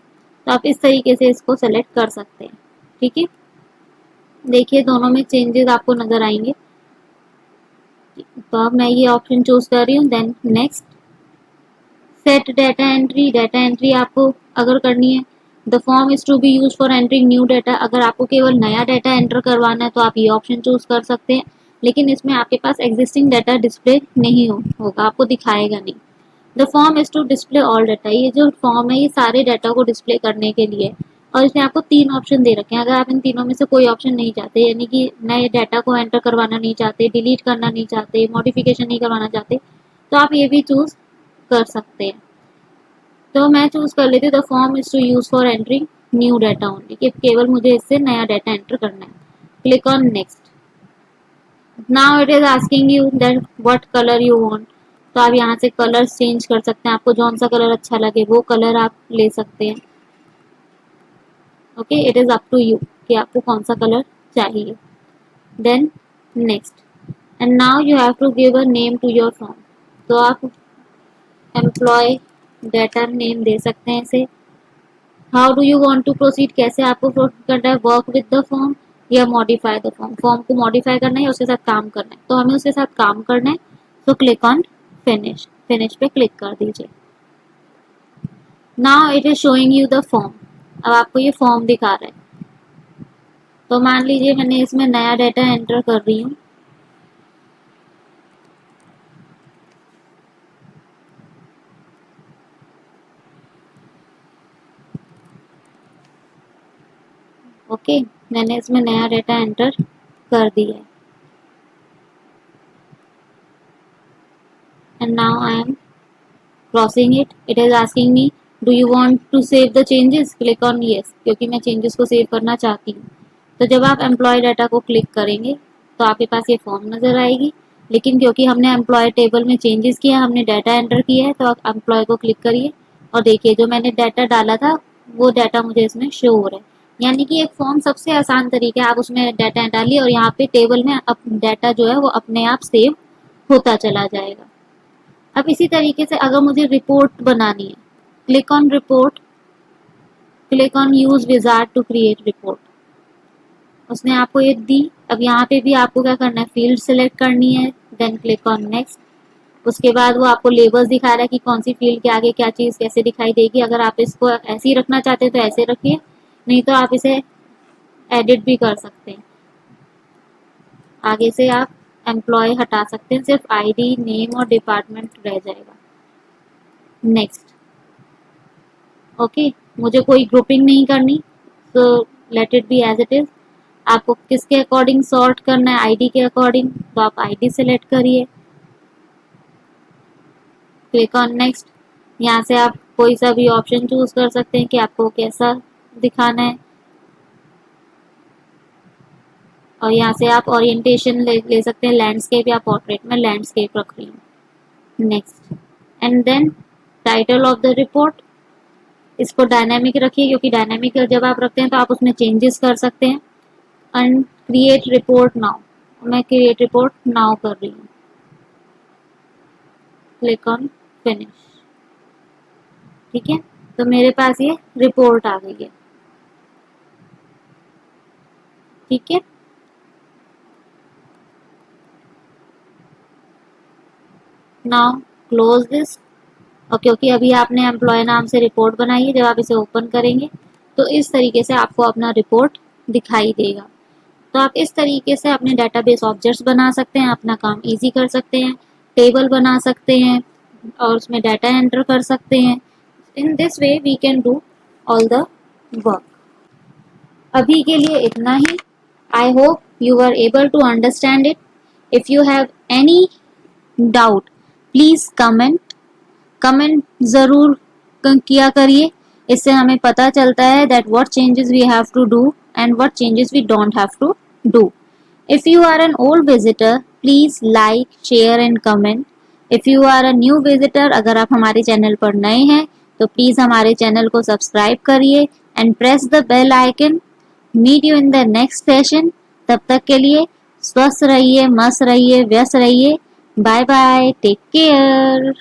तो आप इस तरीके से इसको सेलेक्ट कर सकते हैं, ठीक है। देखिए दोनों में चेंजेस आपको नज़र आएंगे। तो अब मैं ये ऑप्शन चूज कर रही हूँ, then next. Set data entry, data entry आपको अगर करनी है, the form is to be use for entering new data, अगर आपको केवल नया डाटा एंटर करवाना है तो आप ये ऑप्शन चूज कर सकते हैं, लेकिन इसमें आपके पास एग्जिस्टिंग डाटा डिस्प्ले नहीं होगा, आपको दिखाएगा नहीं। The form is to display all data, ये जो फॉर्म है ये सारे डाटा को डिस्प्ले करने के लिए, और इसमें आपको 3 ऑप्शन दे रखे हैं। अगर आप इन तीनों में से कोई ऑप्शन नहीं चाहते, यानी कि नए डाटा को एंटर करवाना नहीं चाहते, डिलीट करना नहीं चाहते, मॉडिफिकेशन नहीं करवाना चाहते, तो आप ये भी चूज कर सकते हैं। तो मैं चूज कर लेती हूँ the form is to use for entering new data only, कि केवल मुझे इससे नया डाटा एंटर करना है। Click on next. Now it is asking you that what colour you want, तो आप यहाँ से कलर्स चेंज कर सकते हैं, आपको जौन सा कलर अच्छा लगे वो कलर आप ले सकते हैं। Okay, it is up to you कि आपको कौन सा कलर चाहिए। Then next, and now you have to give a name to your form, तो आप एम्प्लॉय डाटा नेम दे सकते हैं इसे। How do you want to proceed, कैसे आपको प्रोसीड करना है, वर्क विद द फॉर्म या मॉडिफाई द फॉर्म, फॉर्म को मॉडिफाई करना है या उसके साथ काम करना है, तो हमें उसके साथ काम करना है, तो क्लिक ऑन फिनिश, फिनिश पे क्लिक कर दीजिए। Now it is showing you the form, अब आपको ये फॉर्म दिखा रहा है। तो मान लीजिए मैंने इसमें नया डाटा एंटर कर रही हूँ, ओके, मैंने इसमें नया डेटा एंटर कर दिया है and now I am crossing it. It is asking me do you want to save the changes, click on yes, क्योंकि मैं चेंजेस को सेव करना चाहती हूँ. तो जब आप एम्प्लॉय डाटा को क्लिक करेंगे तो आपके पास ये फॉर्म नज़र आएगी, लेकिन क्योंकि हमने एम्प्लॉय टेबल में चेंजेस किया, हमने डाटा एंटर किया है, तो आप एम्प्लॉय को क्लिक करिए और देखिए जो मैंने डाटा डाला था वो डाटा मुझे इसमें शो हो रहा है. यानी कि एक फॉर्म सबसे आसान तरीका है, आप उसमें डाटा डालिए और यहाँ पे टेबल में अब डाटा जो है वो अपने आप सेव होता चला जाएगा. अब इसी तरीके से अगर मुझे रिपोर्ट बनानी है, click on report, click on use wizard to create report. उसने आपको एक दी. अब यहाँ पे भी आपको क्या करना है, फील्ड सेलेक्ट करनी है, देन क्लिक ऑन नेक्स्ट. उसके बाद वो आपको लेबल्स दिखा रहा है कि कौन सी फील्ड के आगे क्या चीज़ कैसे दिखाई देगी. अगर आप इसको ऐसे ही रखना चाहते हैं तो ऐसे रखिए, नहीं तो आप इसे एडिट भी कर सकते हैं. आगे से आप एम्प्लॉय हटा सकते हैं, सिर्फ आईडी, नेम और डिपार्टमेंट रह जाएगा. नेक्स्ट. ओके, मुझे कोई ग्रुपिंग नहीं करनी, तो let it be as it is. आपको किसके अकॉर्डिंग सॉर्ट करना है, आईडी के अकॉर्डिंग, तो आप आईडी सेलेक्ट करिए, क्लिक ऑन नेक्स्ट. यहाँ से आप कोई सा भी ऑप्शन चूज कर सकते हैं कि आपको कैसा दिखाना है. और यहाँ से आप ओरिएंटेशन ले सकते हैं, लैंडस्केप या पोर्ट्रेट. में लैंडस्केप रख रही हूँ. Next. And then title of the report, इसको डायनामिक रखिए, क्योंकि डायनामिक जब आप रखते हैं तो आप उसमें चेंजेस कर सकते हैं. एंड क्रिएट रिपोर्ट नाउ, मैं क्रिएट रिपोर्ट नाउ कर रही हूँ, क्लिक ऑन फिनिश. ठीक है, तो मेरे पास ये रिपोर्ट आ गई है. ठीक है, नाउ क्लोज दिस. और क्योंकि अभी आपने एम्प्लॉय नाम से रिपोर्ट बनाई है, जब आप इसे ओपन करेंगे तो इस तरीके से आपको अपना रिपोर्ट दिखाई देगा. तो आप इस तरीके से अपने डेटाबेस ऑब्जेक्ट्स बना सकते हैं, अपना काम इजी कर सकते हैं, टेबल बना सकते हैं और उसमें डाटा एंटर कर सकते हैं. In this way we can do all the work. अभी के लिए इतना ही. I hope you are able to understand it. If you have any doubt please comment ज़रूर किया करिए. इससे हमें पता चलता है that what changes we have to do and what changes we don't have to do. If you are an old visitor please like, share and comment. If you are a new visitor, अगर आप हमारे channel पर नए हैं तो please हमारे channel को subscribe करिए and press the bell icon. Meet you in the next session. तब तक के लिए स्वस्थ रहिए, मस्त रहिए, व्यस्त रहिए. Bye bye, take care.